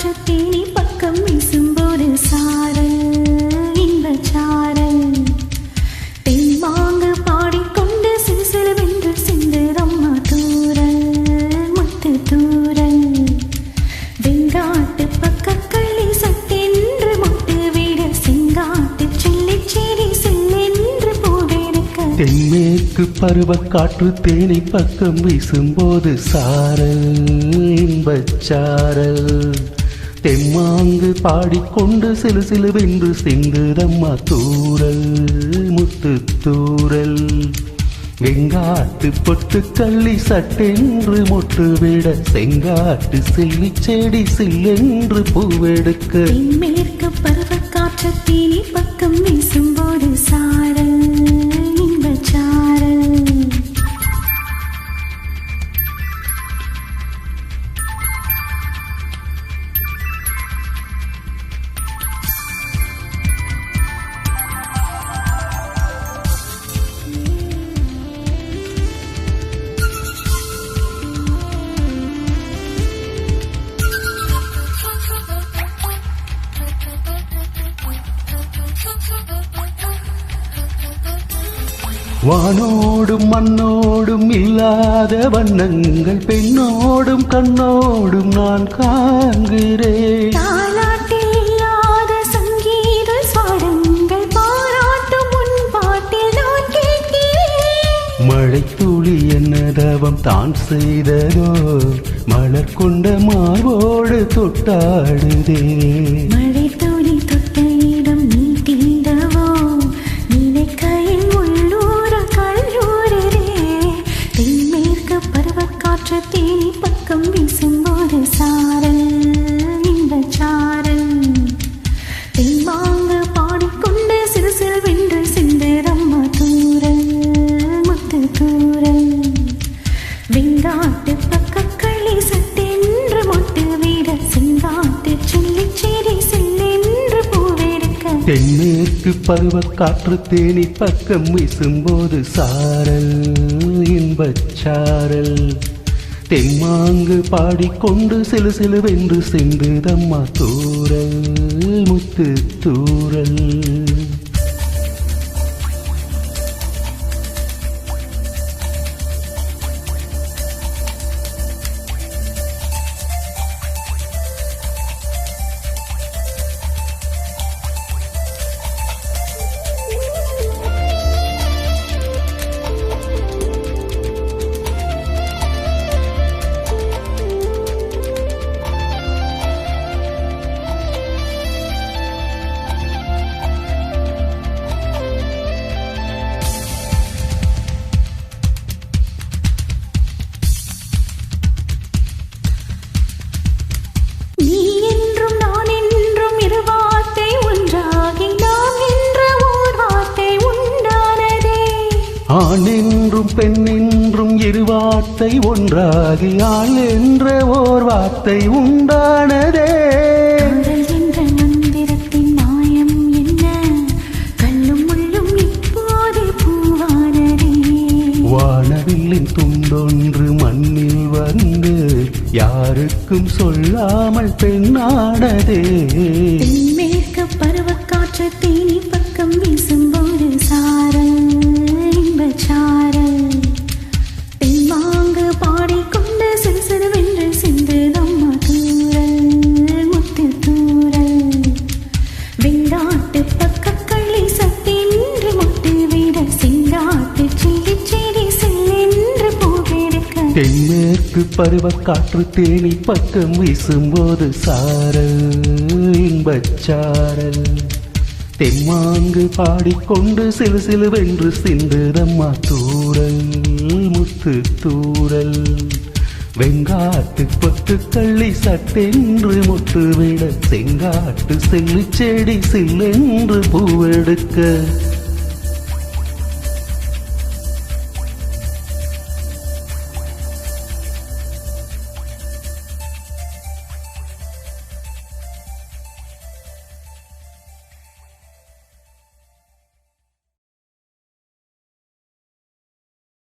காற்று தேனி பக்கம் வீசும்போது சாரல் இன்பச் சாரல் தென்மாங்கு பாடிக்கொண்டு சிலுசிலுவென்று சிந்துதம்மா தூரல் முத்து தூரல் வெங்காட்டு பக்கக்கள்ளி சட்டென்று முட்டு விட செங்காட்டு செல்லிச் செடி செல்லென்று பூவெடுக்க தென்மேற்கு பருவக் காற்று தேனி பக்கம் வீசும்போது சாரல் இன்பச்சாரல் தெம்மாங்கு பாடிக்கொண்டு சிலுசிலுவென்று சிந்துதம்மா தூரல் முத்து தூரல் வெங்காட்டு பொட்டு கள்ளி சட்டென்று மொட்டு விட செங்காட்டு செல்லி செடி சில்லென்று பூவெடுக்க தென்மேற்கு பருவக் காற்று தேனி பக்கம் வீசும்போது சாரல் இன்பச் சாரல் வானோடும் மண்ணோடும் இல்லாத வண்ணங்கள் பெண்ணோடும் கண்ணோடும் நான் காண்கிறேன் தாலாட்டில் இல்லாத சங்கீத ஸ்வரங்கள் பாராட்டும் உன் பாட்டில் நான் கேட்கிறேன் மழை துளி என்ன தவம் தான் செய்ததோ மலர் கொண்ட மார்போடு தொட்டாடுதே மழை துளி தொட்ட இடம் நீ தீண்டவோ நினைக்கையில் உள்ளூர கல்லூரே தென்மேற்கு பருவக் காற்று தேனி பக்கம் வீசும்போது சாரல் இன்பச் சாரல் தென்மாங்கு பாடிக்கொண்டு சிலுசிலுவென்று சிந்துதம்மா தூரல் முத்து தூரல் வெங்காட்டு பக்கக்களி சட்டென்று மொட்டு விட செங்காட்டு செல்லிச் செடி செல்லென்று பூவெடுக்க தென்மேற்கு பருவக் காற்று தேனி பக்கம் வீசும்போது சாரல் இன்பச்சாரல் தெம்மாங்கு பாடிக்கொண்டு சிலுசிலுவென்று சிந்துதம்மா தூரல் முத்து தூரல் நீ என்றும் நான் என்றும் இரு வார்த்தை ஒன்றாகி நாம் என்ற ஓர் வார்த்தை உண்டானதே ஆண் என்றும் பெண் என்றும் இரு வார்த்தை ஒன்றாகி ஆள் என்ற ஓர் வார்த்தை உண்டானதே காதல் என்ற மந்திரத்தின் மாயம் என்ன கல்லும் முள்ளும் இப்போது பூவானதே வானவில்லின் துண்டொன்று மண்ணில் வந்து யாருக்கும் சொல்லாமல் பெண்ணானதே தென்மேற்கு பருவக் காற்று தேனி பக்கம் வீசும்போது சாரல் இன்பச் சாரல் தென்மாங்கு பாடிக்கொண்டு சிலுசிலுவென்று சிந்துதம்மா தூரல் முத்து தூரல் வெங்காட்டு பக்கக்களி சட்டென்று மொட்டு விட செங்காட்டு செல்லிச் செடி செல்லென்று பூவெடுக்க தென்மேற்கு பருவக் காற்று தேனி பக்கம் வீசும்போது சாரல் இன்பச்சாரல் தெம்மாங்கு பாடிக்கொண்டு சிலுசிலுவென்று சிந்துதம்மா தூரல் முத்து தூரல் வெங்காட்டு பொட்டு கள்ளி சட்டென்று மொட்டு விட செங்காட்டு செல்லி செடி சில்லென்று பூவெடுக்க